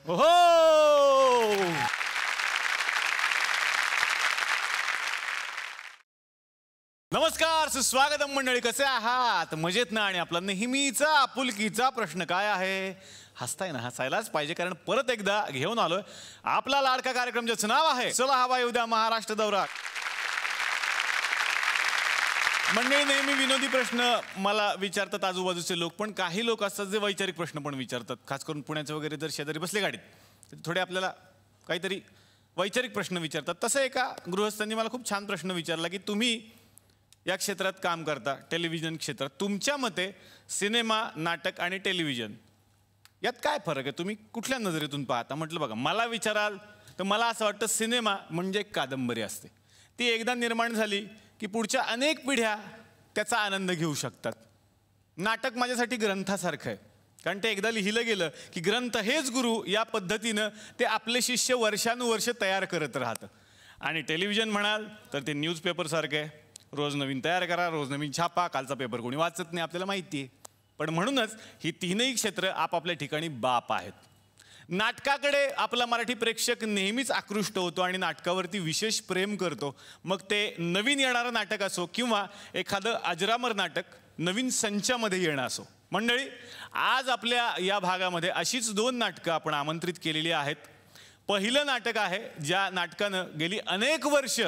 हो नमस्कार, सुस्वागतम मंडळी. कसे आहात? मजेत ना? आणि आपला नेहमीचा आपुलकीचा प्रश्न काय आहे? हसताय ना? हसायलाच पाहिजे, कारण परत एकदा घेऊन आलोय आपला लाडका कार्यक्रम, ज्याचं नाव आहे चला हवा येऊ द्या महाराष्ट्र दौरा. मंडळी, नेहमी विनोदी प्रश्न मला विचारतात आजूबाजूचे लोक, पण काही लोक असतात जे वैचारिक प्रश्न पण विचारतात. खास करून पुण्याचे वगैरे जर शेजारी बसले गाडीत, तर थोडे आपल्याला काहीतरी वैचारिक प्रश्न विचारतात. तसं एका गृहस्थांनी मला खूप छान प्रश्न विचारला की तुम्ही या क्षेत्रात काम करता, टेलिव्हिजन क्षेत्रात, तुमच्या मते सिनेमा, नाटक आणि टेलिव्हिजन यात काय फरक आहे? तुम्ही कुठल्या नजरेतून पाहता? म्हटलं बघा, मला विचाराल तर मला असं वाटतं सिनेमा म्हणजे एक कादंबरी असते. ती एकदा निर्माण झाली की पुढच्या अनेक पिढ्या त्याचा आनंद घेऊ शकतात. नाटक माझ्यासाठी ग्रंथासारखं आहे, कारण ते एकदा लिहिलं गेलं की ग्रंथ हेच गुरु या पद्धतीनं ते आपले शिष्य वर्षानुवर्ष तयार करत राहतं. आणि टेलिव्हिजन म्हणाल तर ते न्यूजपेपरसारखं आहे, रोज नवीन तयार करा, रोज नवीन छापा, कालचा पेपर कोणी वाचत नाही आपल्याला माहिती आहे. पण म्हणूनच ही तीनही क्षेत्र आपापल्या ठिकाणी बाप आहेत. नाटकाकडे आपला मराठी प्रेक्षक नेहमीच आकृष्ट होतो आणि नाटकावरती विशेष प्रेम करतो. मग ते नवीन येणारं नाटक असो किंवा एखादं अजरामर नाटक नवीन संचामध्ये येणं असो. मंडळी, आज आपल्या या भागामध्ये अशीच 2 नाटकं आपण आमंत्रित केलेली आहेत. पहिलं नाटक आहे ज्या नाटकानं गेली अनेक वर्ष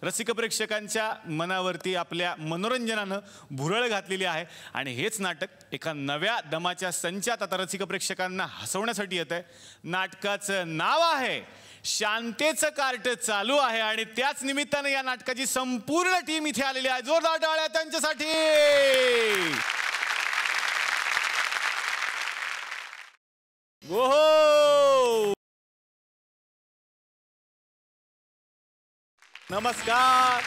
रसिक प्रेक्षकांच्या मनावरती आपल्या मनोरंजनानं भुरळ घातलेली आहे, आणि हेच नाटक एका नव्या दमाच्या संचात आता रसिक प्रेक्षकांना हसवण्यासाठी येत आहे. नाटकाचं नाव आहे शांतेचं कार्ट चालू आहे, आणि त्याच निमित्तानं या नाटकाची संपूर्ण टीम इथे आलेली आहे. जोरदार टाळ्या त्यांच्यासाठी. ओहो, नमस्कार.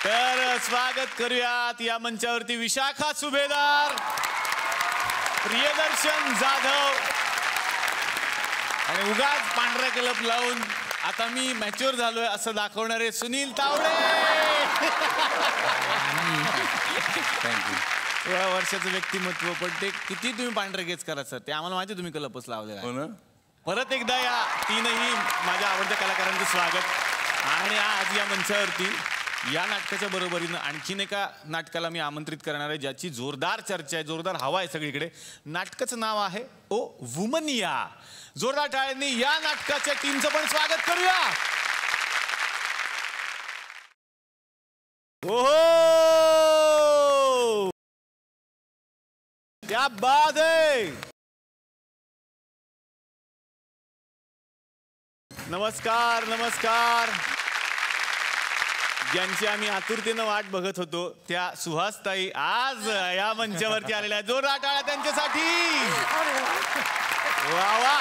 तर स्वागत करूयात या मंचावरती विशाखा सुभेदार, प्रियदर्शन जाधव, आणि उगाच पांढरा कलप लावून आता मी मॅच्युअर झालोय असं दाखवणारे सुनील तावडे. थँक्यू. वर्षाचं व्यक्तिमत्व, पण ते किती तुम्ही पांढरे गेच करा सर, ते आम्हाला माहिती तुम्ही कलपच लावलेला आहे. परत एकदा या तीनही माझ्या आवडत्या कलाकारांचं स्वागत. आणि आज या मंचावरती या नाटकाच्या बरोबरीनं आणखीन एका नाटकाला मी आमंत्रित करणार आहे, ज्याची जोरदार चर्चा आहे, जोरदार हवा आहे सगळीकडे. नाटकाचं नाव आहे ओ वुमनिया. जोरदार टाळ्यांनी या नाटकाच्या टीमचं पण स्वागत करूया. ओहो, क्या बात है. नमस्कार नमस्कार. ज्यांची आम्ही आतुरतेनं वाट बघत होतो त्या सुहासताई आज या मंचावरती आलेल्या आहेत. जोरदार टाळ्या त्यांच्यासाठी. वा वा.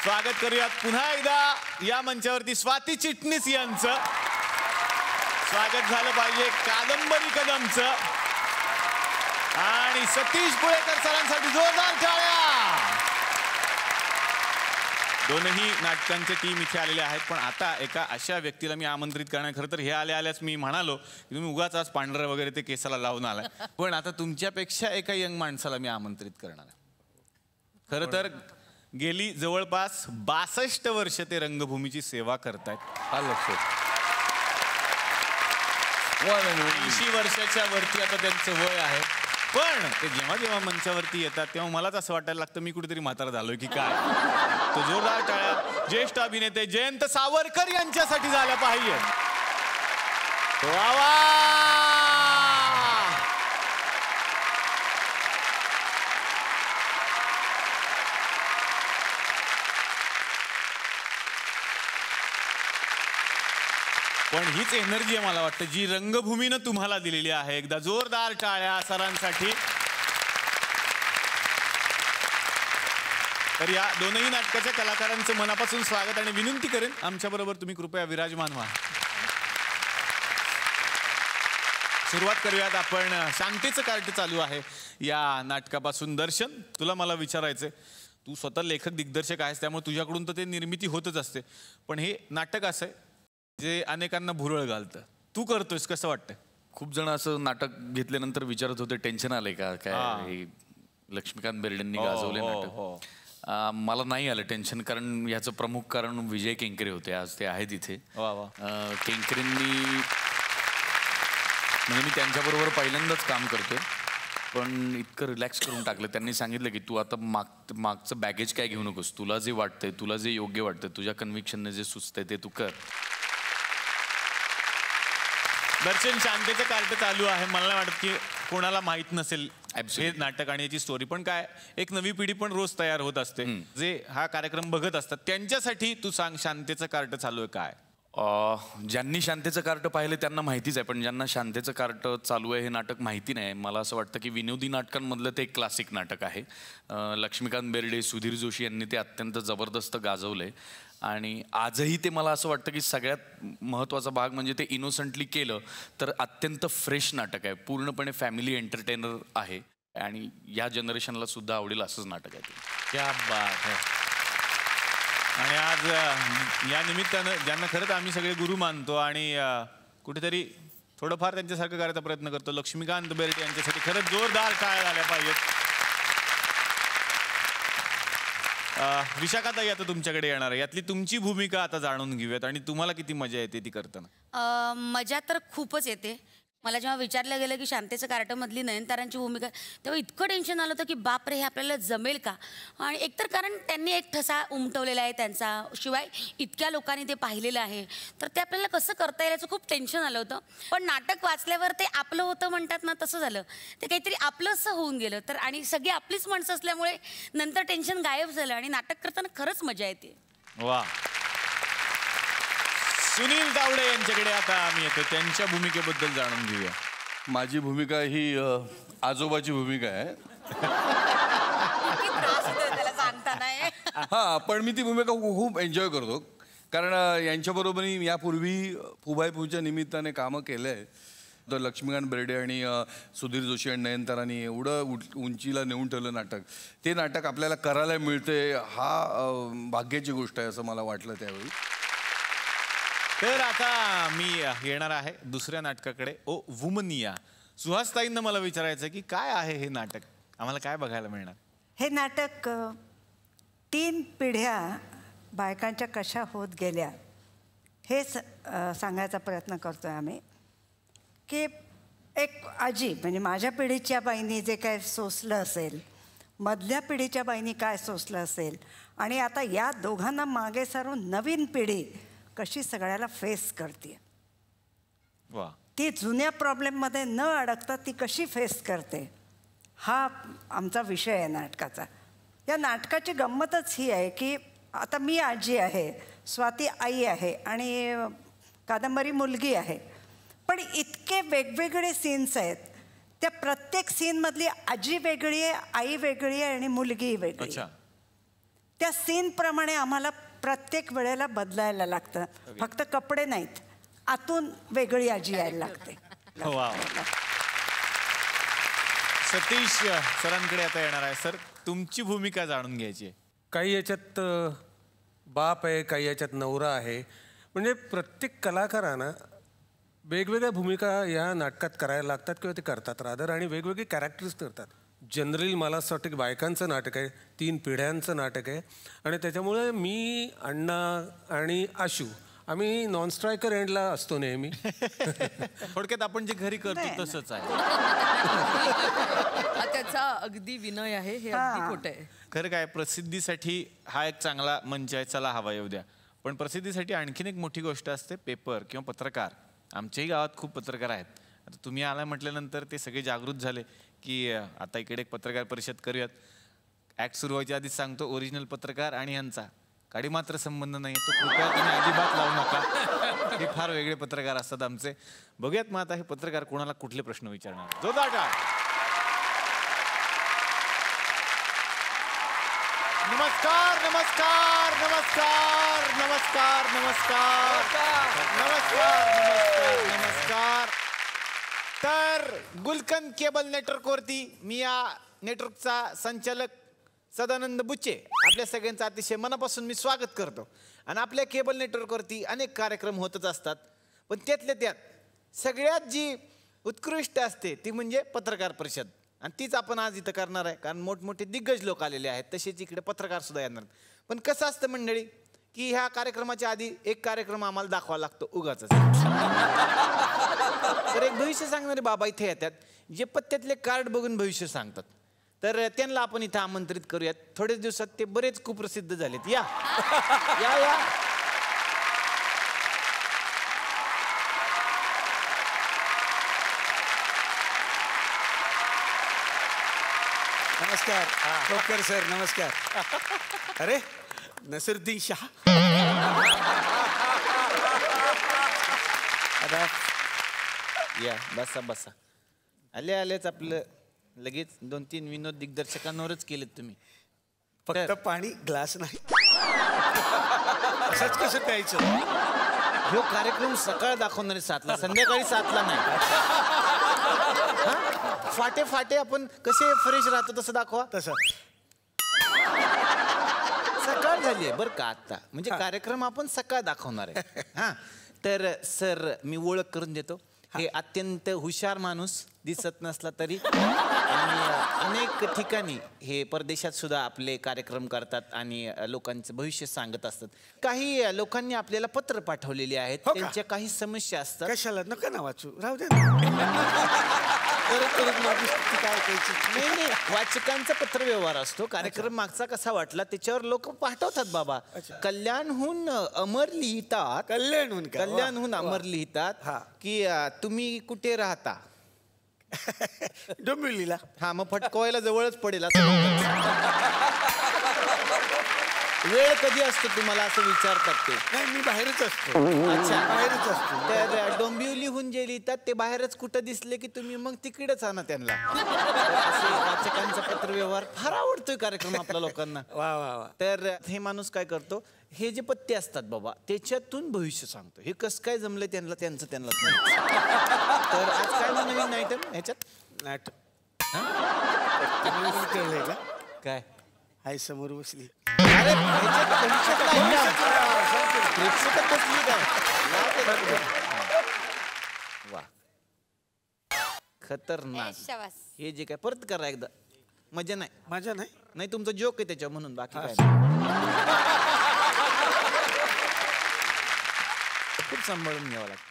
स्वागत करूयात पुन्हा एकदा या मंचावरती स्वाती चिटणीस यांचं. स्वागत झालं पाहिजे कादंबरी कदमचं. आणि सतीश पुळेकर सरांसाठी जोरदार टाळ्या. दोनही नाटकांचे टीम इथे आलेले आहेत. पण आता एका अशा व्यक्तीला मी आमंत्रित करणार. खरं तर हे आल्याच मी म्हणालो की तुम्ही उगाच आज पांढरं वगैरे ते केसाला लावून आलाय, पण आता तुमच्यापेक्षा एका यंग माणसाला मी आमंत्रित करणार आहे. खरं तर गेली जवळपास 62 वर्ष ते रंगभूमीची सेवा करतायत. 80 वर्षाच्या वरती आता त्यांचं वय आहे. पण ते जेव्हा जेव्हा मंचावरती येतात तेव्हा मलाच असं वाटायला लागतं मी कुठेतरी म्हातारा झालोय की काय. तो जोरदार टाळ्या ज्येष्ठ अभिनेते जयंत सावरकर यांच्यासाठी झाल्या पाहिजे. वा वा. पण हीच एनर्जी आहे मला वाटतं जी रंगभूमीनं तुम्हाला दिलेली आहे. एकदा जोरदार टाळ्या सरांसाठी. तर या दोनही नाटकाच्या कलाकारांचं मनापासून स्वागत आणि विनंती करेन आमच्याबरोबर तुम्ही कृपया विराजमान व्हा. सुरुवात करूयात आपण. शांतेचं कार्ट चालू आहे या नाटकापासून. दर्शन, तुला मला विचारायचंय, तू स्वतः लेखक दिग्दर्शक आहेस त्यामुळे तुझ्याकडून तर ते निर्मिती होतच असते, पण हे नाटक असं आहे जे अनेकांना भुरळ घालतं. तू करतोयस, कसं वाटतंय? खूप जण असं नाटक घेतल्यानंतर विचारत होते टेन्शन आलंय का काय, लक्ष्मीकांत बेर्डेंनी गाजवले नाटक. मला नाही आलं टेन्शन, कारण याचं प्रमुख कारण विजय केंकरे होते. आज ते आहेत इथे. केंकरेंनी, म्हणजे मी त्यांच्याबरोबर पहिल्यांदाच काम करतोय, पण इतकं रिलॅक्स करून टाकलं. त्यांनी सांगितलं की तू आता मागचं बॅगेज काय घेऊ नकोस, तुला जे वाटतंय, तुला जे योग्य वाटतंय, तुझ्या कन्व्हिक्शनने जे सुचतंय ते तू कर. दर्शन, शांतेचं कार्ट चालू आहे. मला नाही वाटत की कोणाला माहित नसेल हे नाटक आणि याची स्टोरी. पण काय, एक नवी पिढी पण रोज तयार होत असते, जे हा कार्यक्रम बघत असतात. त्यांच्यासाठी तू सांग, शांतेचं कार्ट चालू आहे काय? ज्यांनी शांतेचं कार्ट पाहिलं त्यांना माहितीच आहे, पण ज्यांना शांतेचं कार्ट चालू आहे हे नाटक माहिती नाही. मला असं वाटतं की विनोदी नाटकांमधलं ते एक क्लासिक नाटक आहे. लक्ष्मीकांत बेर्डे, सुधीर जोशी यांनी ते अत्यंत जबरदस्त गाजवलंय. आणि आजही ते, मला असं वाटतं की सगळ्यात महत्त्वाचा भाग म्हणजे ते इनोसंटली केलं तर अत्यंत फ्रेश नाटक आहे, पूर्णपणे फॅमिली एंटरटेनर आहे आणि या जनरेशनला सुद्धा आवडेल असंच नाटक आहे ते. क्या बात है. आणि आज या निमित्तानं ज्यांना खरंच आम्ही सगळे गुरु मानतो आणि कुठेतरी थोडंफार त्यांच्यासारखं करायचा प्रयत्न करतो, लक्ष्मीकांत बेर्डे यांच्यासाठी खरंच जोरदार टाळ्या झाल्या पाहिजेत. विशाखाताई, आता तुमच्याकडे येणार आहे. यातली तुमची भूमिका आता जाणून घेऊयात आणि तुम्हाला किती मजा येते ती करताना. मजा तर खूपच येते. मला जेव्हा विचारलं गेलं की शांतेचं कार्टमधली नयनतारांची भूमिका, तेव्हा इतकं टेन्शन आलं होतं की बापरे, हे आपल्याला जमेल का. आणि एकतर कारण त्यांनी एक ठसा उमटवलेला आहे त्यांचा, शिवाय इतक्या लोकांनी ते पाहिलेलं आहे, तर ते आपल्याला कसं करता येईल याचं खूप टेन्शन आलं होतं. पण नाटक वाचल्यावर ते आपलं होतं म्हणतात ना, तसं झालं. ते काहीतरी आपलंसं होऊन गेलं. तर आणि सगळी आपलीच माणसं असल्यामुळे नंतर टेन्शन गायब झालं आणि नाटक करताना खरंच मजा येते. वा. सुनील तावडे यांच्याकडे आता आम्ही येतो, त्यांच्या भूमिकेबद्दल जाणून घेऊया. माझी भूमिका ही आजोबाची भूमिका आहे. हा, पण मी ती भूमिका खूप एन्जॉय करतो, कारण यांच्याबरोबर यापूर्वी फुबाईपूच्या निमित्ताने कामं केलं आहे. तर लक्ष्मीकांत बेर्डे आणि सुधीर जोशी आणि नयनतारांनी एवढं उंचीला नेऊन ठेवलं नाटक. ते नाटक आपल्याला करायला मिळते, हा भाग्याची गोष्ट आहे असं मला वाटलं त्यावेळी. तर आता मी येणार आहे दुसऱ्या नाटकाकडे, ओ वुमनिया. सुहासताईंना मला विचारायचं की काय आहे हे नाटक, आम्हाला काय बघायला मिळणार? हे नाटक 3 पिढ्या बायकांच्या कशा होत गेल्या हे सांगायचा प्रयत्न करतो आहे आम्ही. की एक आजी, म्हणजे माझ्या पिढीच्या बाईंनी जे काय सोसलं असेल, मधल्या पिढीच्या बाईंनी काय सोसलं असेल, आणि आता या दोघांना मागे सारून नवीन पिढी कशी सगळ्याला फेस करते. वा. ती जुन्या प्रॉब्लेममध्ये न अडकता ती कशी फेस करते, हा आमचा विषय आहे नाटकाचा. या नाटकाची गंमतच ही आहे की आता मी आजी आहे, स्वाती आई आहे आणि कादंबरी मुलगी आहे, पण इतके वेगवेगळे सीन्स आहेत. त्या प्रत्येक सीनमधली आजी वेगळी आहे, आई वेगळी आहे आणि मुलगी वेगळी. त्या सीनप्रमाणे आम्हाला प्रत्येक वेळेला बदलायला लागतं. फक्त कपडे नाहीत, आतून वेगळी आजी यायला लागते. सतीश सरांकडे आता येणार आहे. सर, तुमची भूमिका जाणून घ्यायची आहे. काही याच्यात बाप आहे, काही याच्यात नवरा आहे. म्हणजे प्रत्येक कलाकारांना वेगवेगळ्या भूमिका या नाटकात करायला लागतात किंवा ते करतात रादर, आणि वेगवेगळे कॅरेक्टर्स करतात. जनरली मला असं वाटतं की बायकांचं नाटक आहे, 3 पिढ्यांचं नाटक आहे, आणि त्याच्यामुळे मी, अण्णा आणि आशू आम्ही नॉन स्ट्रायकर एंडला असतो नेहमी. थोडक्यात आपण जे घरी करतो तसंच आहे. त्याचा अगदी विनय आहे, हे अगदी खोटं आहे. खरं काय, प्रसिद्धीसाठी हा एक चांगला मंच आहे, चला हवा येऊ द्या. पण प्रसिद्धीसाठी आणखीन एक मोठी गोष्ट असते, पेपर किंवा पत्रकार. आमच्याही गावात खूप पत्रकार आहेत. आता तुम्ही आला म्हटल्यानंतर ते सगळे जागृत झाले की आता इकडे एक पत्रकार परिषद करूयात. ॲक्ट सुरू व्हायच्या आधीच सांगतो, ओरिजिनल पत्रकार आणि यांचा काडी मात्र संबंध नाही, तो कृपया तुम्ही अजिबात लावू नका. हे फार वेगळे पत्रकार असतात आमचे. बघूयात मग आता हे पत्रकार कोणाला कुठले प्रश्न विचारणार. जोरदार टाळ्या. नमस्कार नमस्कार नमस्कार नमस्कार नमस्कार नमस्कार नमस्कार नमस्कार. तर गुलकंद केबल नेटवर्कवरती मी या नेटवर्कचा संचालक सदानंद बुच्चे आपल्या सगळ्यांचं अतिशय मनापासून मी स्वागत करतो. आणि आपल्या केबल नेटवर्कवरती अनेक कार्यक्रम होतच असतात, पण त्यातल्या त्यात सगळ्यात जी उत्कृष्ट असते ती म्हणजे पत्रकार परिषद. आणि तीच आपण आज इथं करणार आहे, कारण मोठमोठे दिग्गज लोक आलेले आहेत, तसेच इकडे पत्रकार सुद्धा येणार. पण कसं असतं मंडळी की ह्या कार्यक्रमाच्या आधी एक कार्यक्रम आम्हाला दाखवा लागतो उगाच. तर एक भविष्य सांगणारे बाबा इथे येतात, जे पत्त्यातले कार्ड बघून भविष्य सांगतात. तर त्यांना आपण इथं आमंत्रित करूयात. थोड्याच दिवसात ते बरेच कुप्रसिद्ध झालेत. या या या. नमस्कार खोपकर सर, नमस्कार. अरे नसीरुद्दीन शाह. या बसा बसा. आले आलेच आपलं लगेच 2-3 विनोद दिग्दर्शकांवरच केलेत तुम्ही. फक्त पाणी ग्लास नाही. असंच कसं प्यायचं? हो कार्यक्रम सकाळ दाखवणारे 7ला, संध्याकाळी 7ला नाही. फाटे फाटे आपण कसे फ्रेश राहतो तसं दाखवा. तसं सकाळ झाली आहे बरं का आता, म्हणजे कार्यक्रम आपण सकाळ दाखवणार आहे. हा तर सर मी ओळख करून देतो. हे अत्यंत हुशार माणूस दिसत नसला तरी आणि अनेक ठिकाणी हे परदेशात सुद्धा आपले कार्यक्रम करतात आणि लोकांचं भविष्य सांगत असतात. काही लोकांनी आपल्याला पत्र पाठवलेली आहेत, त्यांच्या काही समस्या असतात. कशाला नका ना वाचू, राहू दे. नाही नाही, वाचकांचा पत्र व्यवहार असतो. कार्यक्रम मागचा कसा वाटला त्याच्यावर लोक पाठवतात बाबा. कल्याणहून अमर लिहितात, कल्याणहून अमर लिहितात की तुम्ही कुठे राहता. डोंबिवलीला. हा मग फटकवायला जवळच पडेल असं. वेळ कधी असतो तुम्हाला असं विचारतात ते. नाही मी बाहेरच असतो. अच्छा बाहेरच असतो. तर डोंबिवलीहून जे लिहितात ते बाहेरच कुठं दिसले की तुम्ही मग तिकडेच आणा त्यांना. असे वाचकांचा पत्र व्यवहार फार आवडतोय कार्यक्रम आपल्या लोकांना. वा वा वा. तर हे माणूस काय करतो, हे जे पत्ते असतात बाबा त्याच्यातून भविष्य सांगतो. हे कसं काय जमलंय त्यांना त्यांचं त्यांनाच माहिती. तर आज काय नवीन आयटम ह्याच्यात कळलंय का काय हाय समोर बसली. अरे प्रेक्षकात बसली काय. वा खतरनाक. हे जे काय परत करा एकदा. मजा नाही. माझ्या नाही नाही तुमचा जोक आहे त्याच्या म्हणून, बाकी काय खूप सांभाळून घ्यावं लागतं.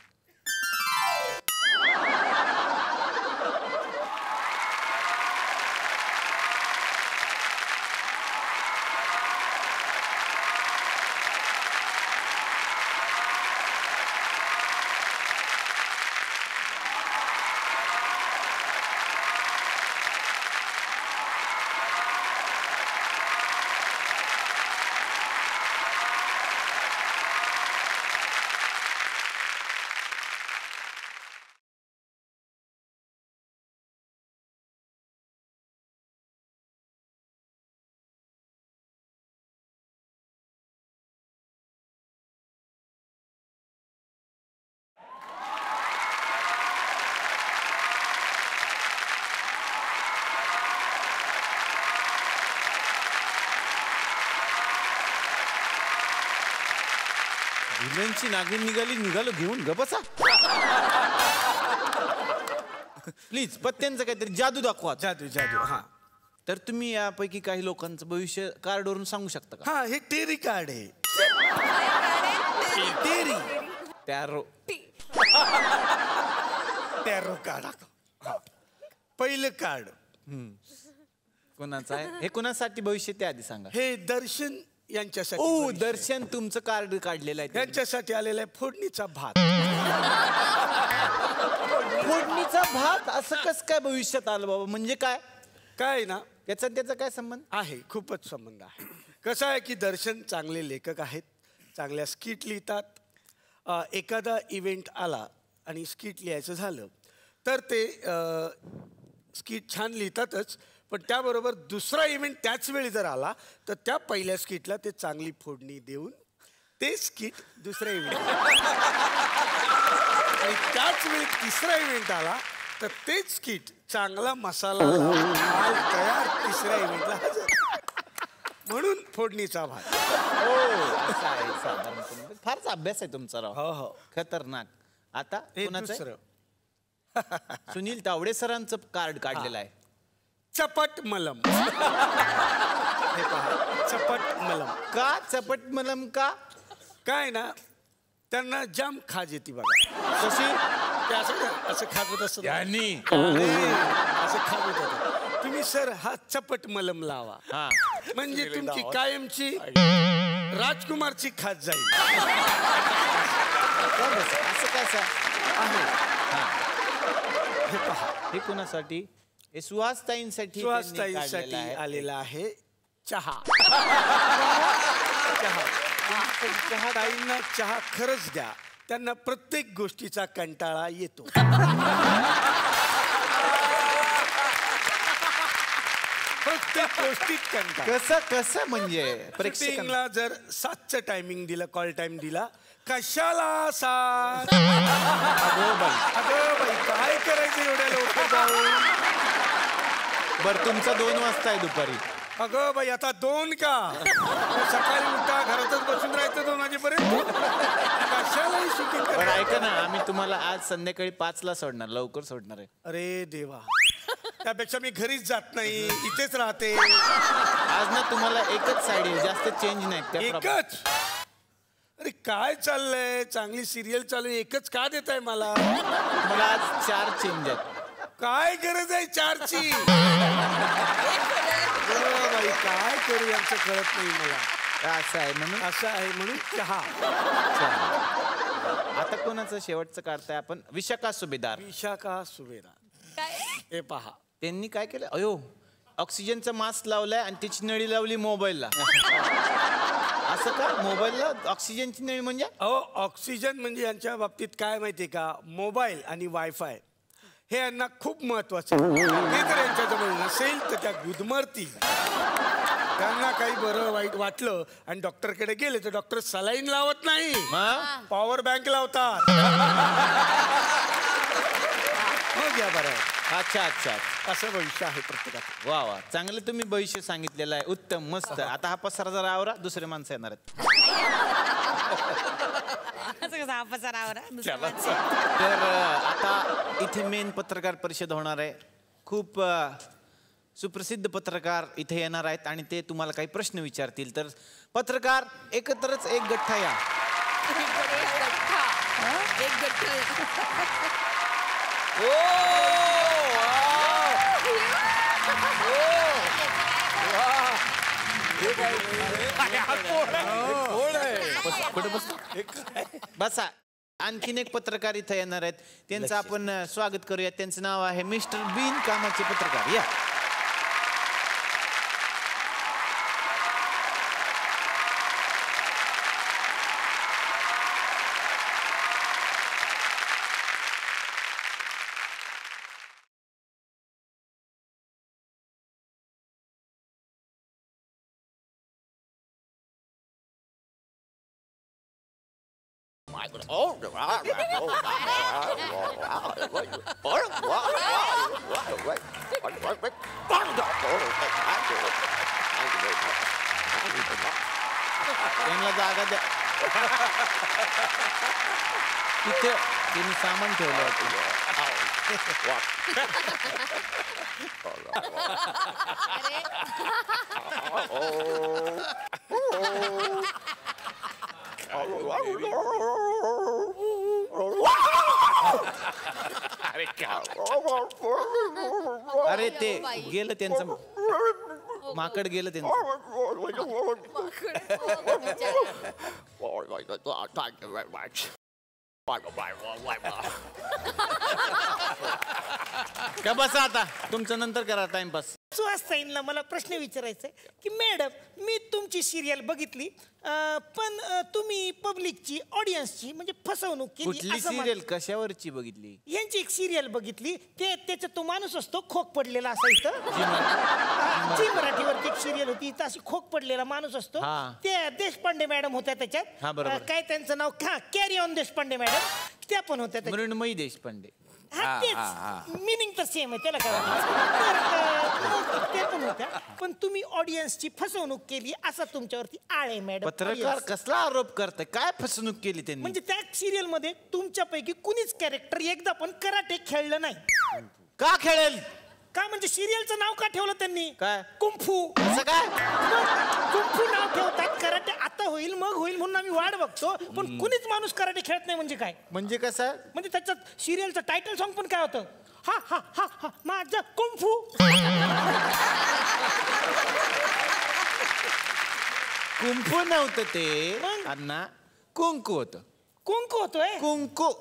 विलनची नागिन निघालो घेऊन ग बसा. प्लीज पत्त्यांचं काहीतरी जादू दाखवा. जादू जादू. हा तर तुम्ही यापैकी काही लोकांचं भविष्य कार्डवरून सांगू शकता का. हा हे टेरी कार्ड आहे. टेरी टॅरो टॅरो कार्ड. पहिलं कार्ड कोणाचं आहे, हे कोणासाठी भविष्य ते आधी सांगा. हे दर्शन यांच्यासाठी. ओ दर्शन तुमचं कार्ड काढलेलं आहे. यांच्यासाठी आलेला आहे फोडणीचा भात. फोडणीचा भात असं कसं काय भविष्यात आलं बाबा, म्हणजे काय काय ना त्याचा त्याचा काय संबंध आहे. खूपच संबंध आहे. कसं आहे की दर्शन चांगले लेखक आहेत, चांगल्या स्किट लिहितात. एखादा इव्हेंट आला आणि स्किट लिहायचं झालं तर ते स्किट छान लिहितातच, पण त्याबरोबर दुसरा इव्हेंट त्याच वेळी जर आला तर त्या पहिल्या स्किटला ते चांगली फोडणी देऊन ते स्किट दुसऱ्या इव्हेंट आणि त्याच वेळी तिसरा इव्हेंट आला तर तेच स्किट चांगला मसाला तयार तिसऱ्या इव्हेंटला हजर. म्हणून फोडणीचा भात. साधारणपणे फारच अभ्यास आहे तुमचा राव. हो हो खतरनाक. आता हे कोणाचं आहे? दुसरं सुनील तावडे सरांचं कार्ड काढलेलं आहे. चपट मलम. हे पहा, चपट मलम. का चपट मलम का? काय ना त्यांना जाम खाज येते बघा. कशी? ते असं खात होत असत. यांनी असं खात होत. तुम्ही सर हा चपट मलम लावा. हा. म्हणजे तुमची कायमची राजकुमारची खाज जाईल. असं कसं आहे. हे पहा, हे कुणासाठी? हे सुहासताईंसाठी सुहासताईंसाठी आलेला आहे चहा. चहा ताईंना चहा खरंच द्या. त्यांना प्रत्येक गोष्टीचा कंटाळा येतो. प्रत्येक गोष्टीत कंटाळा. कसं म्हणजे प्रेक्षकांना जर 7चं टायमिंग दिलं, कॉल टाइम दिला, कशाला 7? अगं बाई काय करायचं एवढ्या लवकर जाऊन? बरं तुमचा 2 वाजता आहे दुपारी. अगं बाई आता 2 का? सकाळी उठा, घरातच बसून राहायचं 2 वाजेपर्यंत. कशालाही शूटिंग पण करायचं. ऐका ना, आम्ही तुम्हाला आज संध्याकाळी 5ला सोडणार, लवकर सोडणार आहे. अरे देवा, त्यापेक्षा मी घरीच जात नाही, इथेच राहते. आज ना तुम्हाला एकच साडी आहे, जास्त चेंज नाही. त्याप्रमाणे- एकच? अरे काय चाललंय? चांगली सिरियल चालू आहे, एकच का देताय मला? मला आज 4 चेंज आहेत. काय गरज आहे 4ची? बाई काय करू यांचं कळत नाही मला. असं आहे म्हणून. असं आहे म्हणून चहा. आता कोणाचं शेवटचं काढताय आपण? विशाखा सुभेदार. विशाखा सुभेदार. हे पहा, त्यांनी काय केलं? अयो, ऑक्सिजनचा मास्क लावलाय आणि त्याची नळी लावली मोबाईलला. असं का? मोबाईलला ऑक्सिजनची नळी म्हणजे? अहो, ऑक्सिजन म्हणजे यांच्या बाबतीत काय माहितीये का, मोबाईल आणि वायफाय हे यांना खूप महत्वाचं आहे. ते जर यांच्याजवळ नसेल तर त्या गुदमरतील. त्यांना काही बरं वाईट वाटलं आणि डॉक्टरकडे गेले तर डॉक्टर सलाईन लावत नाही, पॉवर बँक लावतात. मग या बरं. अच्छा अच्छा, असं भविष्य आहे प्रत्येकाचं. वा वा, चांगलं तुम्ही भविष्य सांगितलेलं आहे. उत्तम, मस्त. आता हा पसारा जरा आवरा, दुसरे माणसं येणार आहेत. तर आता इथे मेन पत्रकार परिषद होणार आहे. खूप सुप्रसिद्ध पत्रकार इथे येणार आहेत आणि ते तुम्हाला काही प्रश्न विचारतील. तर पत्रकार एकत्रच एक गठ्ठा या. बसा. आणखीन एक पत्रकार इथे येणार आहेत, त्यांचं आपण स्वागत करूया. त्यांचं नाव आहे मिस्टर बिन कामाचे पत्रकार. या. त्यांना जागा द्या. तिथे त्यांनी सामान ठेवलं अरे ते गेलं त्यांचं, माकड गेलं त्यांचं. का बसा आता, तुमचं नंतर करा टाइमपास. सुहासताईंना मला प्रश्न विचारायचा आहे की मॅडम, मी तुमची सिरियल बघितली, पण तुम्ही पब्लिकची, ऑडियन्सची म्हणजे फसवणूक केली. कुठली सिरियल, कशावरची बघितली? यांची एक सिरियल बघितली, त्याच्यात तो माणूस असतो खोक पडलेला असायचं. जी मराठीवरती एक सिरियल होती, इथं अशी खोक पडलेला माणूस असतो. त्या देशपांडे मॅडम होत्या त्याच्यात. काय त्यांचं नाव? कॅरी ऑन देशपांडे मॅडम, त्या पण होत्या. मृण्मयी देशपांडे. मिनिंग तर सेम आहे, त्याला काय ते पण होत्या. पण तुम्ही ऑडियन्सची फसवणूक केली असा तुमच्यावरती आळ आहे मॅडम. पत्रकार कसला आरोप करताय? काय फसवणूक केली त्यांनी? म्हणजे त्या सिरियल मध्ये तुमच्यापैकी कुणीच कॅरेक्टर एकदा पण कराटे खेळलं नाही. का खेळेल? काय म्हणजे सिरियलचं नाव का ठेवलं त्यांनी? काय? कुंफू. असं काय? कुंफू नाव ठेवतात. कराटे आता होईल मग होईल म्हणून आम्ही वाट बघतो, पण कुणीच माणूस कराटे खेळत नाही. म्हणजे काय? म्हणजे कसं? म्हणजे त्याच्यात सिरियलचं टायटल सॉन्ग पण काय होतं? हा हा हा हा माझं कुंफू. कुंकू नव्हतं ते मग? अण्णा, कुंकू होतं. कुंकू होतोय. कुंकू.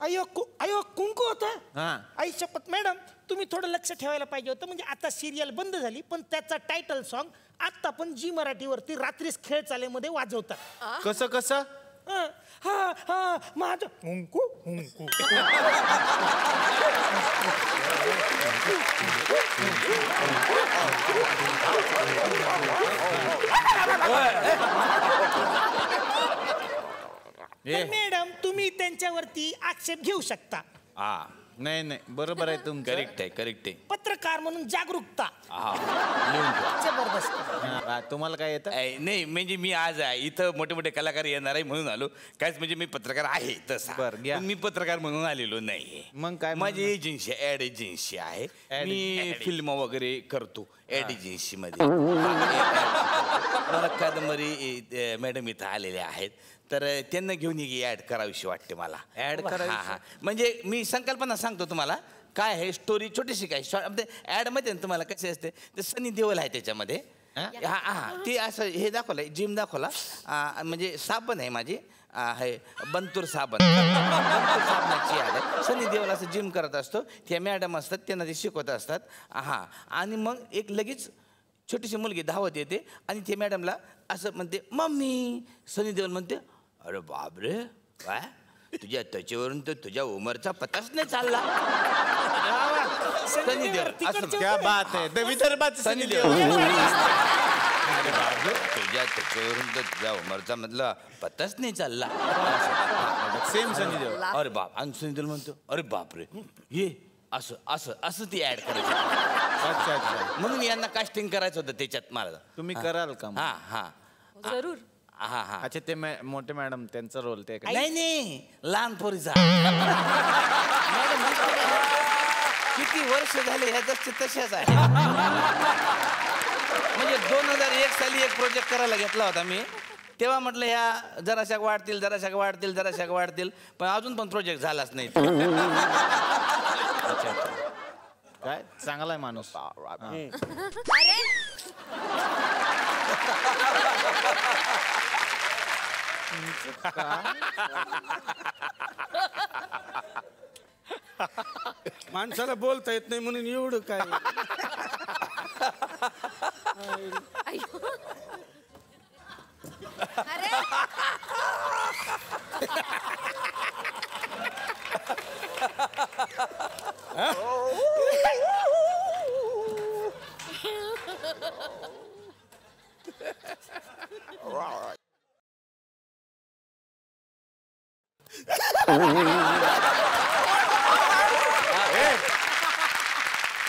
अयो अयो कुंकू होतं. हा. आई शपथ मॅडम, तुम्ही थोडं लक्ष ठेवायला पाहिजे होतं. म्हणजे आता सिरियल बंद झाली, पण त्याचा टायटल सॉन्ग आता पण जी मराठीवरती रात्रीच खेळ चालेमध्ये वाजवतात. कसं कसं? हा हा हा माझं कुंकू कुंकू. मॅडम तुम्ही त्यांच्यावरती आक्षेप घेऊ शकता. हा नाही नाही बरोबर आहे तुमचं. करेक्ट आहे. पत्रकार म्हणून जागरूकता. लिहून ठेवा. जबरदस्त. तुम्हाला काय येतं? नाही म्हणजे मी आज इथं मोठे मोठे कलाकार येणार आहे म्हणून आलो. कायच म्हणजे मी पत्रकार आहे तसा. बरं, घ्या. पण मी पत्रकार म्हणून आलेलो नाही. मग काय? माझी एजन्सी ऍड एजन्सी आहे. मी फिल्म वगैरे करतो ऍड एजन्सी मध्ये. मला कादंबरी मॅडम इथं आलेल्या आहेत, तर त्यांना घेऊन ऍड करावीशी वाटते मला. ऍड करावी? हा म्हणजे मी संकल्पना सांगतो तुम्हाला. काय आहे स्टोरी छोटीशी काय ऍड मध्ये ना तुम्हाला कसे असते ते सनी देओल आहे त्याच्यामध्ये. हा हा ते असं हे दाखवलंय, जिम दाखवला. म्हणजे साबण आहे माझी आहे बंतूर साबण. बंतूर साबणाची ॲड आहे. सनी देओल असं जिम करत असतो, त्या मॅडम असतात त्यांना ते शिकवत असतात. हा आणि मग एक लगेच छोटीशी मुलगी धावत येते आणि ते मॅडमला असं म्हणते मम्मी. सनी देओल म्हणते अरे बापरे काय तुझ्या त्वचेवरून तर तुझ्या उमरचा पताच नाही चालला. सनी देओल असं क्या बात आहे. विदर्भात सनी देओल तुझ्या त्वचेवरून तर तुझ्या उमरचा मधला पताच नाही चालला. सेम सनी देओल. अरे बाप. आणि सनी देओल म्हणतो अरे बापरे ये असं असं असं ती ऍड करायची. अच्छा अच्छा. म्हणून यांना कास्टिंग करायचं होतं त्याच्यात मला. तुम्ही कराल का? हा हा जरूर. हा हा. अच्छा ते मोठे मॅडम त्यांचा रोल ते नाही नाही लहान पोरीचा. किती वर्ष झाले ह्या जसे तशाच आहे. म्हणजे 2001 साली एक प्रोजेक्ट करायला घेतला होता मी. तेव्हा म्हटलं ह्या जराशा वाढतील पण अजून पण प्रोजेक्ट झालाच नाही. काय चांगला आहे माणूस. अरे माणसाला बोलता येत नाही म्हणून एवढं काय. अरे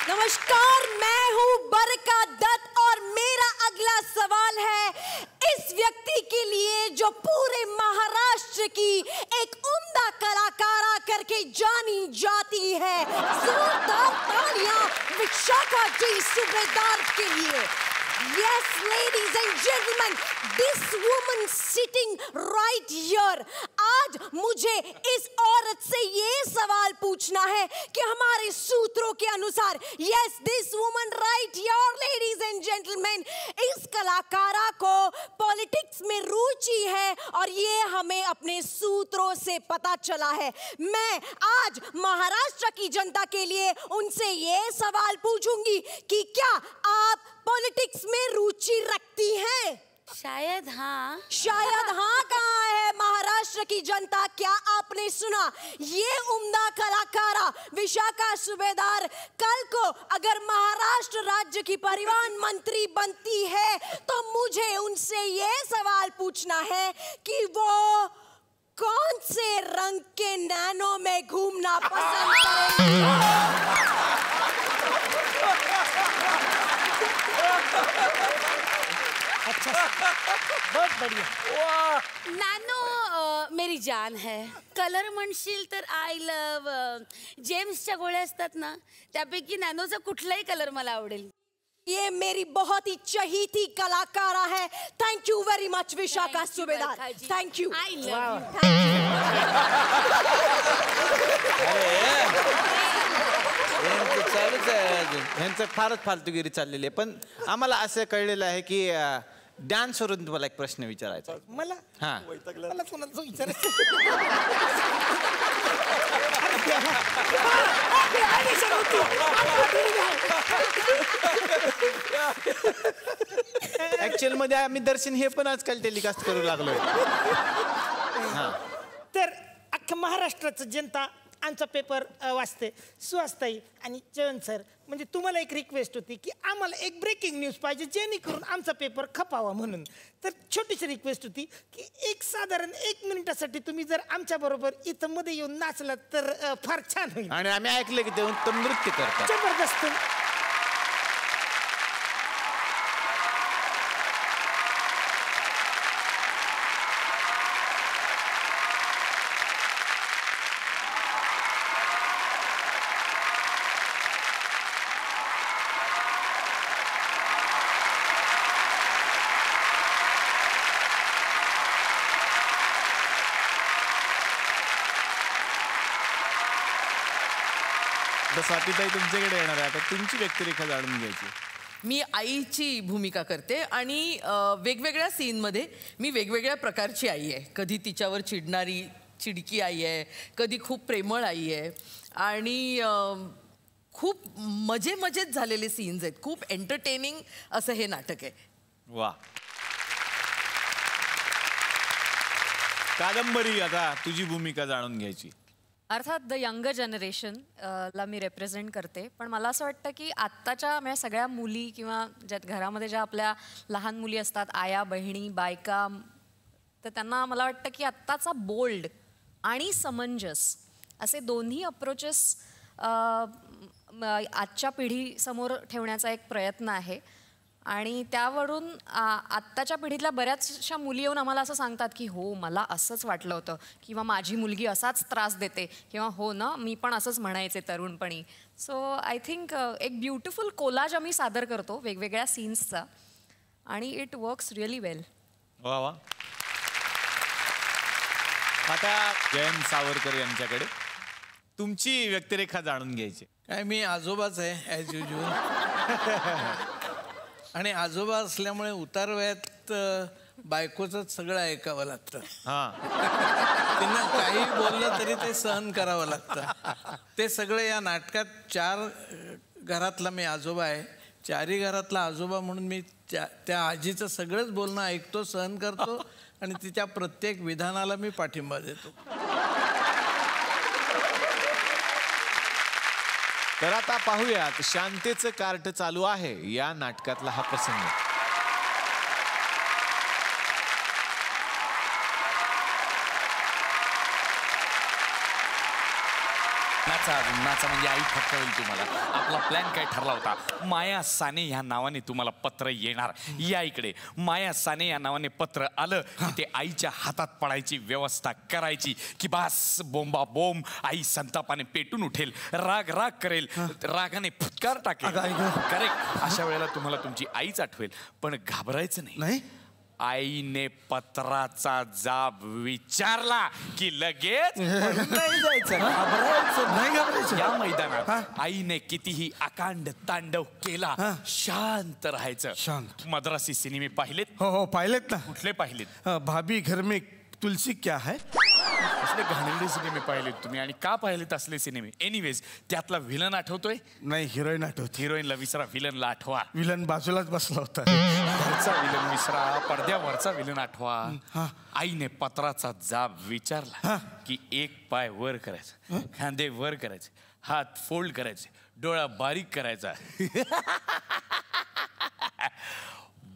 नमस्कार, मैं हूँ बरका दत्त और मेरा अगला सवाल है इस व्यक्ति के लिए जो पूरे महाराष्ट्र की एक उम्दा कलाकारा करके जानी जाती है. जोरदार तालियां विशाखा जी सूबेदार के लिए. Yes, ladies and gentlemen, this woman sitting right here. आज मुझे इस औरत से ये सवाल पूछना है कि हमारे सूत्रों के अनुसार, yes, this woman right here, ladies and gentlemen, इस कलाकारा को पॉलिटिक्स में रुचि है और ये हमें अपने सूत्रों से पता चला है. मैं आज महाराष्ट्र की जनता के लिए उनसे ये सवाल पूछूंगी कि क्या आप पॉलिटिक्स में रुचि रखती हैं? शायद हाँ. शायद हाँ कहाँ है महाराष्ट्र की जनता? क्या आपने सुना? ये उम्दा कलाकारा विशाखा सूबेदार कल को अगर महाराष्ट्र राज्य की परिवहन मंत्री बनती है तो मुझे उनसे ये सवाल पूछना है कि वो कौन से रंग के नैनो में घूमना पसंद करेंगी? अच्छा बहुत बढ़िया. नॅनो मेरी जान है. कलर म्हणशील तर आय लव्ह जेम्सच्या गोळ्या असतात ना, त्यापैकी नॅनोचा कुठलाही कलर मला आवडेल. ये मेरी बहुत ही चहीती कलाकारा है. Thank you very much Vishakha Subedar. Thank you. I love चालूच आहे अजून. ह्यांचं फारच फालतूगिरी चाललेली आहे. पण आम्हाला असं कळलेलं आहे की डान्सवरून तुम्हाला एक प्रश्न विचारायचा. मला हा मला कोणाचं विचारायचं. ऍक्च्युअल मध्ये आम्ही दर्शन हे पण आजकाल टेलिकास्ट करू लागलोय. तर अख्खा महाराष्ट्राचं जनता आमचा पेपर वाचते. सुहासताई आणि जयंत सर, म्हणजे तुम्हाला एक रिक्वेस्ट होती की आम्हाला एक ब्रेकिंग न्यूज पाहिजे जेणेकरून आमचा पेपर खपावा म्हणून. तर छोटीशी रिक्वेस्ट होती की एक साधारण 1 मिनिटासाठी तुम्ही जर आमच्या बरोबर इथं मध्ये येऊन नाचलात तर फार छान होईल. आणि आम्ही ऐकलं की ते उत्तम नृत्य करतात. जबरदस्त. स्वातीताई तुमच्याकडे येणार आहे. आता तुमची व्यक्तिरेखा जाणून घ्यायची. मी आईची भूमिका करते आणि वेगवेगळ्या सीनमध्ये मी वेगवेगळ्या प्रकारची आई आहे. कधी तिच्यावर चिडणारी चिडकी आई आहे, कधी खूप प्रेमळ आई आहे आणि खूप मजेत झालेले सीन्स आहेत. खूप एंटरटेनिंग असं हे नाटक आहे. वा. कादंबरी, आता तुझी भूमिका जाणून घ्यायची. अर्थात द यंगर जनरेशन ला मी रिप्रेझेंट करते. पण मला असं वाटतं की आत्ताच्या म्हणजे सगळ्या मुली किंवा ज्यात घरामध्ये ज्या आपल्या लहान मुली असतात, आया, बहिणी, बायका, तर त्यांना मला वाटतं की आत्ताचा बोल्ड आणि समंजस असे दोन्ही अप्रोचेस आजच्या पिढीसमोर ठेवण्याचा एक प्रयत्न आहे. आणि त्यावरून आत्ताच्या पिढीतल्या बऱ्याचशा मुली येऊन आम्हाला असं सांगतात की हो मला असंच वाटलं होतं किंवा माझी मुलगी असाच त्रास देते किंवा हो ना मी पण असंच म्हणायचे तरुणपणी. सो आय थिंक एक ब्युटिफुल कोलाज आम्ही सादर करतो वेगवेगळ्या सीन्सचा आणि इट वर्क्स रिअली वेल. वा वा. आता जयंत सावरकर यांच्याकडे तुमची व्यक्तिरेखा जाणून घ्यायची. काय मी आजोबाच आहे ॲज युजल. आणि आजोबा असल्यामुळे उतारवयात बायकोचंच सगळं ऐकावं लागतं. त्यांना काही बोललं तरी ते सहन करावं लागतं. ते सगळं या नाटकात 4 घरातला मी आजोबा आहे. 4ही घरातला आजोबा म्हणून मी त्या आजीचं सगळंच बोलणं ऐकतो, सहन करतो आणि तिच्या प्रत्येक विधानाला मी पाठिंबा देतो. तर आता पाहूयात शांतेचं कार्ट चालू आहे या नाटकातला हा प्रसंग. नाचा म्हणजे आई फटकवेल तुम्हाला. आपला प्लॅन काय ठरला होता, माया साने ह्या नावाने तुम्हाला पत्र येणार. या इकडे माया साने या नावाने पत्र आलं की ते आईच्या हातात पडायची व्यवस्था करायची की बास बोंबा बोंब. आई संतापाने पेटून उठेल, राग करेल, रागाने फुटकार टाकेल. करेक्ट. अशा वेळेला तुम्हाला तुमची आईच आठवेल. पण घाबरायचं नाही. आईने पत्राचा जाब विचारला की लगेच नाही जायचं, घाबरायचं. या मैदानात आईने कितीही अकांड तांडव केला, शांत राहायचं. शांत. मद्रासी सिनेमे पाहिलेत? हो पाहिलेत ना. कुठले पाहिलेत? भाभी घर में तुलसी क्या है. असले घाणेरडे सिनेमे पाहिलेत तुम्ही. आणि का पाहिलेत असले सिनेमे? एनिवेज त्यातला व्हिलन आठवतोय? नाही, हिरोईन आठवते. हिरोईनला विसरा, व्हिलनला आठवा. विलन बाजूलाच बसला होता. घरचा विलन विसरा, पडद्यावरचा विलन आठवा. आईने पत्राचा जाब विचारला की एक पाय वर करायचा, खांदे वर करायचे, हात फोल्ड करायचे, डोळा बारीक करायचा.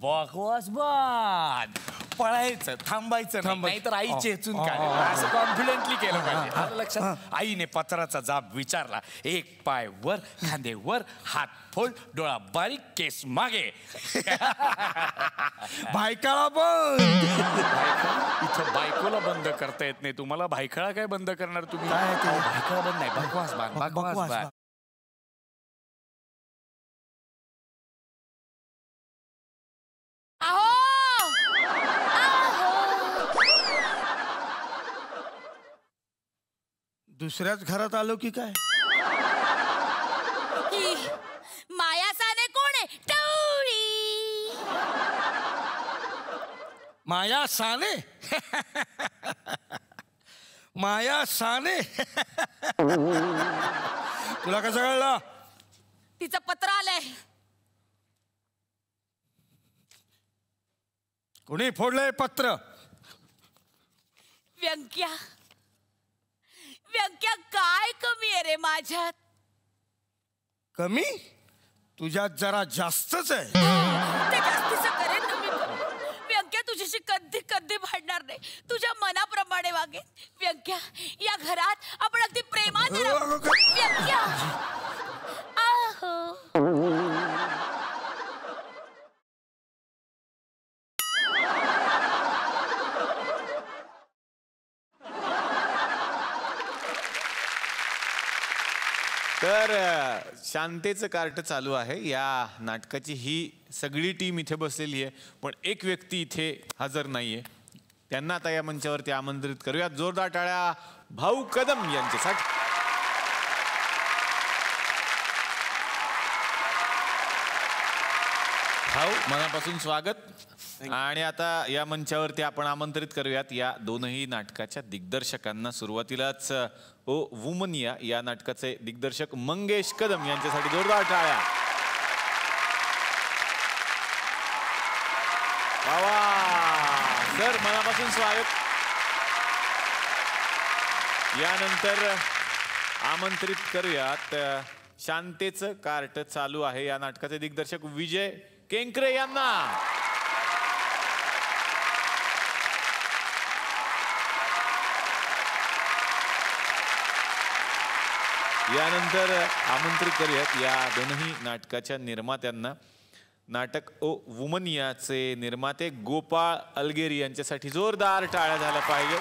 बकवास बाद. पळायचं, थांबायचं नाही तर आई चेचून काय असं कॉन्फिडेंटली केलं पाहिजे. आलं लक्षात? आईने पत्राचा जाब विचारला, एक पाय वर, खांदे वर, हात फोड, डोळा बारीक, केस मागे. भायकाळा बंद. इथं बायकोला बंद करता येत नाही, तुम्हाला भायखळा काय बंद करणार तुम्ही? भायखळा बंद नाही, बकवास बांध, बकवास बांध. दुसऱ्याच घरात आलो की काय? माया साने कोण आहे? टवळी. माया साने. माया साने. तुला कसं कळलं? तिचं पत्र आलंय. कोणी फोडलंय पत्र? व्यंक्या. व्यंक्या, काय कमी आहे रे माझ्यात? कमी? तुझ्यात जरा जास्तच आहे. ते जास्तीचं करेन ना मी. व्यंक्या, तुझ्याशी कधी कधी भांडणार नाही, तुझ्या मनाप्रमाणे वागेन. व्यंक्या, या घरात आपण अगदी प्रेमाने राहू. व्यंक्या. तर शांतेचं कार्ट चालू आहे. या नाटकाची ही सगळी टीम इथे बसलेली आहे, पण एक व्यक्ती इथे हजर नाहीये. त्यांना आता या मंचावरती आमंत्रित करूयात. जोरदार टाळ्या भाऊ कदम यांच्यासाठी. भाऊ, मनापासून स्वागत. आणि आता या मंचावरती आपण आमंत्रित करूयात या दोनही नाटकाच्या दिग्दर्शकांना. सुरुवातीलाच ओ वुमनिया या नाटकाचे दिग्दर्शक मंगेश कदम यांच्यासाठी जोरदार टाळ्या. सर, मनापासून स्वागत. यानंतर आमंत्रित करूयात शांतेचं कार्ट चालू आहे या नाटकाचे दिग्दर्शक विजय केंकरे यांना. यानंतर आमंत्रित करूयात या दोनही नाटकाच्या निर्मात्यांना. नाटक ओ वुमनियाचे निर्माते गोपाळ अलगेरी यांच्यासाठी जोरदार टाळ्या झाल्या पाहिजे.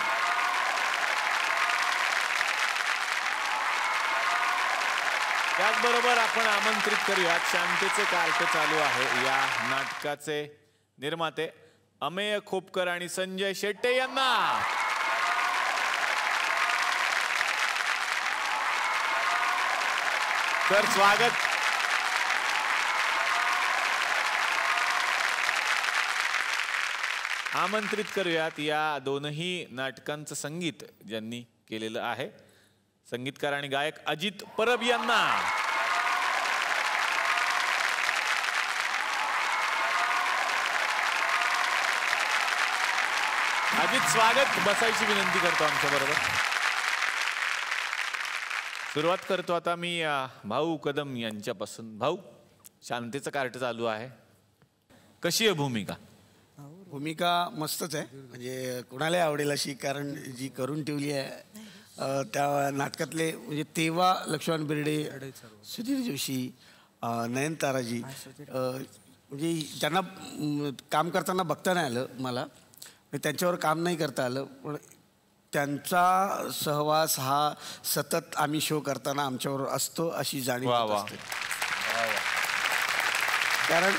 त्याचबरोबर आपण आमंत्रित करूयात शांतेचे कार्ट चालू आहे या नाटकाचे निर्माते अमेय खोपकर आणि संजय शेट्टे यांना. तर स्वागत. आमंत्रित करूयात या दोनही नाटकांचं संगीत ज्यांनी केलेलं आहे, संगीतकार आणि गायक अजित परब यांना. अजित, स्वागत. बसायची विनंती करतो आमच्या बरोबर. सुरुवात करतो आता मी भाऊ कदम यांच्यापासून. भाऊ, शांतेचं कार्ट चालू आहे, कशी आहे भूमिका? भूमिका मस्तच आहे, म्हणजे कुणालाही आवडेल अशी, कारण जी करून ठेवली आहे त्या नाटकातले म्हणजे तेव्हा लक्ष्मण बेर्डे, सुधीर जोशी, नयनताराजी, म्हणजे ज्यांना काम करताना बघता नाही आलं मला, त्यांच्यावर काम नाही करता आलं, पण त्यांचा सहवास हा सतत आम्ही शो करताना आमच्यावर असतो अशी जाणीव असते. कारण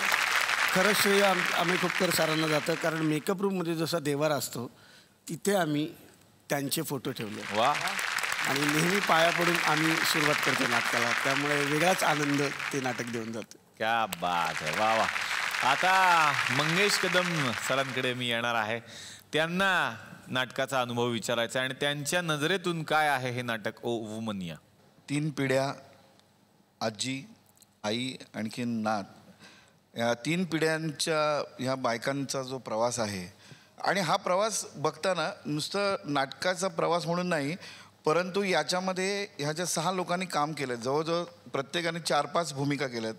खरं श्रेय आम्ही खोपकर सरांना जातं, कारण मेकअप रूममध्ये जसा देवारा असतो तिथे आम्ही त्यांचे फोटो ठेवले. वा. आणि नेहमी पाया पडून आम्ही सुरुवात करतो नाटकाला, त्यामुळे वेगळाच आनंद ते नाटक देऊन जातं. क्या बात आहे. वा वा. आता मंगेश कदम सरांकडे मी येणार आहे. त्यांना नाटकाचा अनुभव विचारायचा आणि त्यांच्या नजरेतून काय आहे हे नाटक ओ वुमनिया. 3 पिढ्या, आजी, आई, आणखीन नात, या 3 पिढ्यांच्या ह्या बायकांचा जो प्रवास आहे, आणि हा प्रवास बघताना नुसतं नाटकाचा प्रवास म्हणून नाही, परंतु याच्यामध्ये ह्या ज्या 6 लोकांनी काम केलं, जवळजवळ प्रत्येकाने 4-5 भूमिका केल्यात.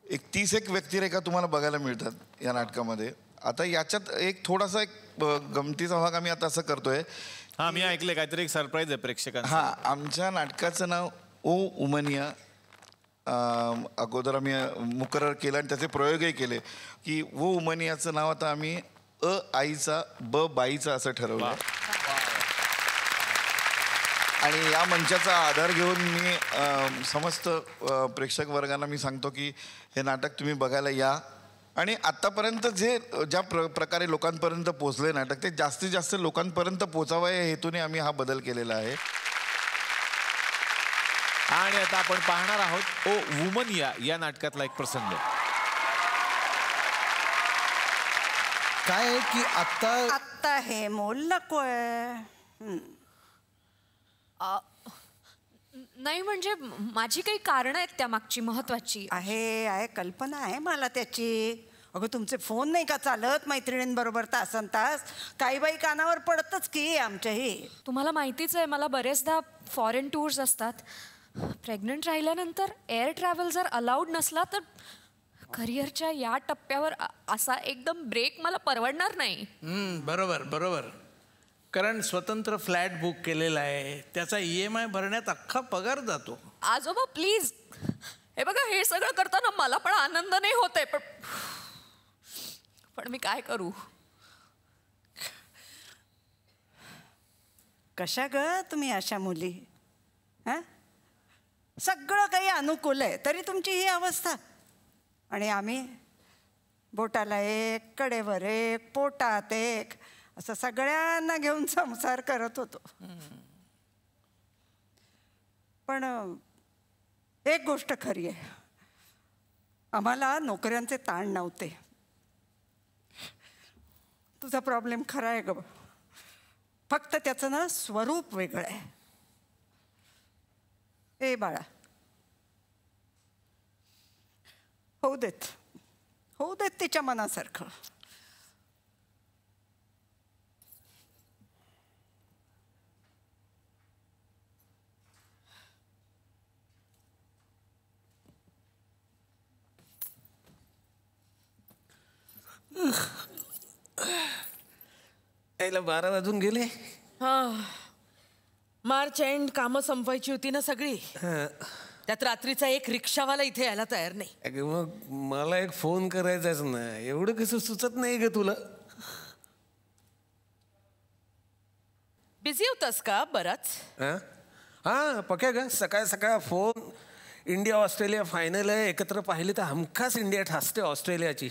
एक 30 व्यक्तिरेखा तुम्हाला बघायला मिळतात या नाटकामध्ये. आता याच्यात एक थोडासा एक गमतीचा भाग आम्ही आता असं करतोय. हां, मी ऐकलंय काहीतरी एक सरप्राईज आहे प्रेक्षकांना. हां, आमच्या नाटकाचं नाव ओ उमनिया अगोदर आम्ही मुकरर केलं आणि त्याचे प्रयोगही केले की वो उमनियाचं नाव आता आम्ही आईचा ब बाईचा असं ठरवलं. आणि या मंचाचा आधार घेऊन मी समस्त प्रेक्षक वर्गांना मी सांगतो की हे नाटक तुम्ही बघायला या. आणि आत्तापर्यंत ज्या प्रकारे लोकांपर्यंत पोचले नाटक ते जास्तीत जास्त लोकांपर्यंत पोचावं या हेतूने आम्ही हा बदल केलेला आहे. आणि आता आपण पाहणार आहोत ओ वुमन या नाटकातला एक प्रसंग. काय आहे की आत्ता हे मोल नकोय. नाही म्हणजे माझी काही कारणं आहेत त्या मागची महत्वाची. आहे कल्पना आहे मला त्याची. अगं तुमचे फोन नाही का चालत मैत्रिणींबरोबर तासन तास? काही बाई कानावर पडतच की आमच्याही. तुम्हाला माहितीच आहे मला बरेचदा फॉरेन टूर्स असतात. प्रेग्नंट राहिल्यानंतर एअर ट्रॅव्हल जर अलाउड नसला तर करिअरच्या या टप्प्यावर असा एकदम ब्रेक मला परवडणार नाही. बरोबर बरोबर. कारण स्वतंत्र फ्लॅट बुक केलेला आहे, त्याचा EMI भरण्यात अख्खा पगार जातो. आजोबा प्लीज, हे बघा हे सगळं करताना मला पण आनंद नाही होत आहे, पण मी काय करू? कशा ग तुम्ही अशा मुली? सगळं काही अनुकूल आहे तरी तुमची ही अवस्था. आणि आम्ही बोटाला एक, कडेवर एक, पोटात एक, असं सगळ्यांना घेऊन संसार करत होतो. पण एक गोष्ट खरी आहे, आम्हाला नोकऱ्यांचे ताण नव्हते. तुझा प्रॉब्लेम खरा आहे ग, फक्त त्याचं ना स्वरूप वेगळं आहे. ए बाळा, होऊ देत तिच्या मनासारखं. यायला 12 वाजून गेले. मार्च एंड कामं संपवायची होती ना सगळी. त्यात रात्रीचा एक रिक्षावाला इथे यायला तयार नाही. मग मला एक फोन करायचाच ना, एवढं कसं सुचत नाही ग तुला? बिझी होतास का बराच? हां पक्या ग, सकाळ सकाळ फोन. इंडिया ऑस्ट्रेलिया फायनल आहे, एकत्र पाहिली तर हमखास इंडिया ठासते ऑस्ट्रेलियाची.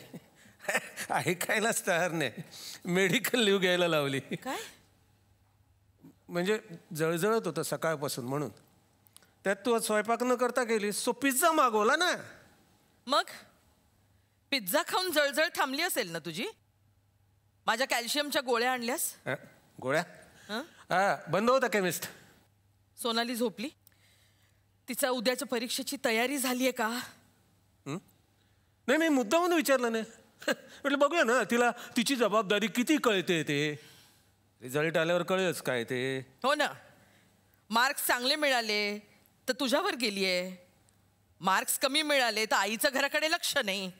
ऐकायलाच तयार नाही. मेडिकल लिव्ह घ्यायला लावली. काय म्हणजे जळजळत होतं सकाळपासून म्हणून. त्यात तू स्वयंपाक न करता गेली, सो पिझ्झा मागवला ना. मग पिझ्झा खाऊन जळजळ थांबली असेल ना तुझी? माझ्या कॅल्शियमच्या गोळ्या आणल्यास? गोळ्या? बंद होता केमिस्ट. सोनाली झोपली? तिचा उद्याच्या परीक्षेची तयारी झाली आहे का? नाही, मी मुद्दामून विचारलं नाही. म्हटलं बघूया ना तिला तिची जबाबदारी किती कळते ते. रिझल्ट आल्यावर कळेलच काय ते. हो ना. मार्क्स चांगले मिळाले तर तुझ्यावर गेलीये, मार्क्स कमी मिळाले तर आईचं घराकडे लक्ष नाही.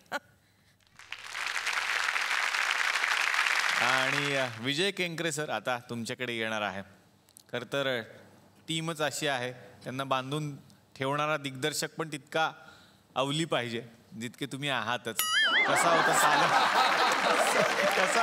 आणि विजय केंकरे सर आता तुमच्याकडे येणार आहे. खरं तर टीमच अशी आहे, त्यांना बांधून ठेवणारा दिग्दर्शक पण तितका अवली पाहिजे जितके तुम्ही आहातच. कसा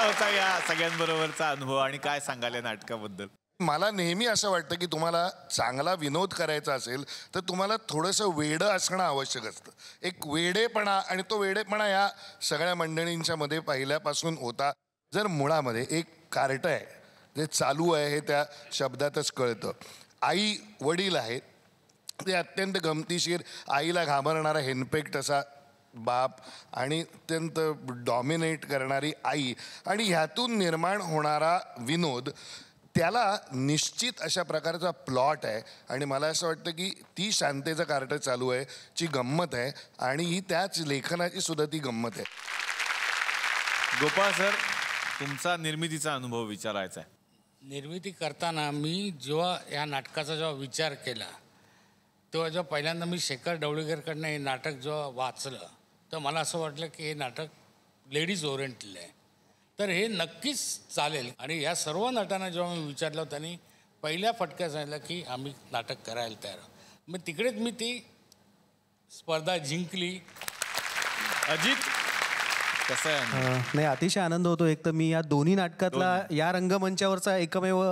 होता या सगळ्यांबरोबरचा अनुभव आणि काय सांगाल या नाटकाबद्दल? मला नेहमी असं वाटतं की तुम्हाला चांगला विनोद करायचा असेल तर तुम्हाला थोडंसं वेडं असणं आवश्यक असतं. एक वेडेपणा, आणि तो वेडेपणा या सगळ्या मंडळींच्या मध्ये पहिल्यापासून होता. जर मुळामध्ये एक कार्ट आहे जे चालू आहे हे त्या शब्दातच कळतं. आई वडील आहेत, ते अत्यंत गमतीशीर, आईला घाबरणारा हेनपेक्ट असा बाप आणि अत्यंत डॉमिनेट करणारी आई, आणि ह्यातून निर्माण होणारा विनोद, त्याला निश्चित अशा प्रकारचा प्लॉट आहे. आणि मला असं वाटतं की ती शांतेचं कार्ट चालू आहे ची गंमत आहे, आणि ही त्याच लेखनाची सुद्धा ती गंमत आहे. गोपाळ सर, तुमचा निर्मितीचा अनुभव विचारायचा आहे. निर्मिती करताना मी जेव्हा या नाटकाचा जेव्हा विचार केला तेव्हा जेव्हा पहिल्यांदा मी शेखर ढवळीकरकडनं हे नाटक जेव्हा वाचलं तर मला असं वाटलं की हे नाटक लेडीज ओरिएंटेड आहे. तर हे नक्कीच चालेल. आणि या सर्व नटांना जेव्हा मी विचारलं त्यांनी पहिल्या फटक्यात सांगितलं की आम्ही नाटक करायला तयार आहोत. मग तिकडेच मी ती स्पर्धा जिंकली. अजित कसं आहे? नाही, अतिशय आनंद होतो. एक तर मी या दोन्ही नाटकातला या रंगमंचावरचा एकमेव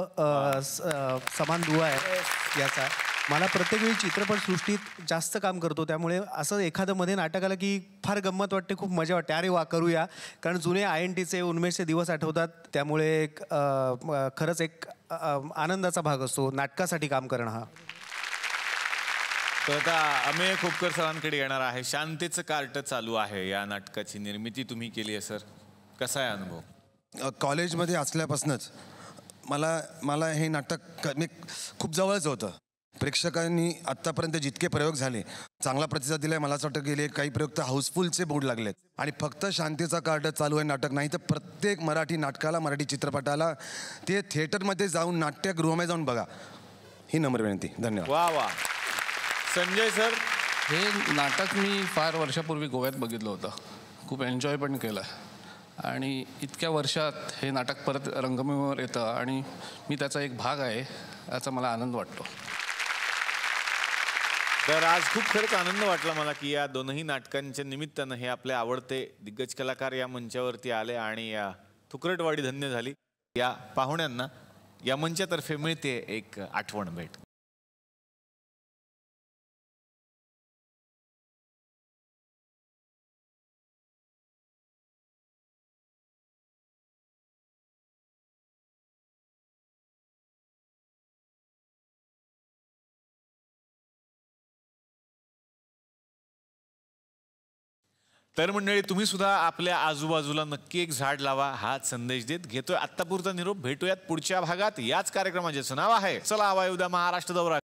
समान दुवा आहे याचा. मला प्रत्येक वेळी चित्रपटसृष्टीत जास्त काम करतो, त्यामुळे असं एखादं मध्ये नाटक आलं की फार गंमत वाटते, खूप मजा वाटते. अरे वा, करूया. कारण जुने INTचे उन्मेषचे दिवस आठवतात, त्यामुळे खरंच एक आनंदाचा भाग असतो नाटकासाठी काम करणं हा. तर आता अमेय खोपकर सरांकडे येणार आहे. शांतेचं कार्ट चालू आहे या नाटकाची निर्मिती तुम्ही केली आहे सर, कसा आहे अनुभव? कॉलेजमध्ये असल्यापासूनच मला हे नाटक खूप जवळच होतं. प्रेक्षकांनी आत्तापर्यंत जितके प्रयोग झाले चांगला प्रतिसाद दिलाय. मला असं वाटतं गेले काही प्रयोग तर हाऊसफुलचे बोर्ड लागलेत. आणि फक्त शांतीचा कार्ड चालू आहे नाटक नाही, तर प्रत्येक मराठी नाटकाला, मराठी चित्रपटाला ते थिएटरमध्ये जाऊन, नाट्यगृहामध्ये जाऊन बघा, ही नम्र विनंती. धन्यवाद. वा वा. संजय सर, हे नाटक मी फार वर्षापूर्वी गोव्यात बघितलं होतं, खूप एन्जॉय पण केलं. आणि इतक्या वर्षात हे नाटक परत रंगभूमीवर येतं आणि मी त्याचा एक भाग आहे, याचा मला आनंद वाटतो. तर आज खूप खरंच आनंद वाटला मला की या दोनही नाटकांच्या निमित्तानं हे आपले आवडते दिग्गज कलाकार या मंचावरती आले आणि या थुकरटवाडी धन्य झाली. या पाहुण्यांना या मंचातर्फे मिळते एक आठवण भेट. तर मंडळी, तुम्ही सुद्धा आपल्या आजूबाजूला नक्की एक झाड लावा हाच संदेश देत घेतोय आत्तापुरता निरोप. भेटूयात पुढच्या भागात याच कार्यक्रमाचे नाव आहे चला हवा येऊ द्या महाराष्ट्र दौरा.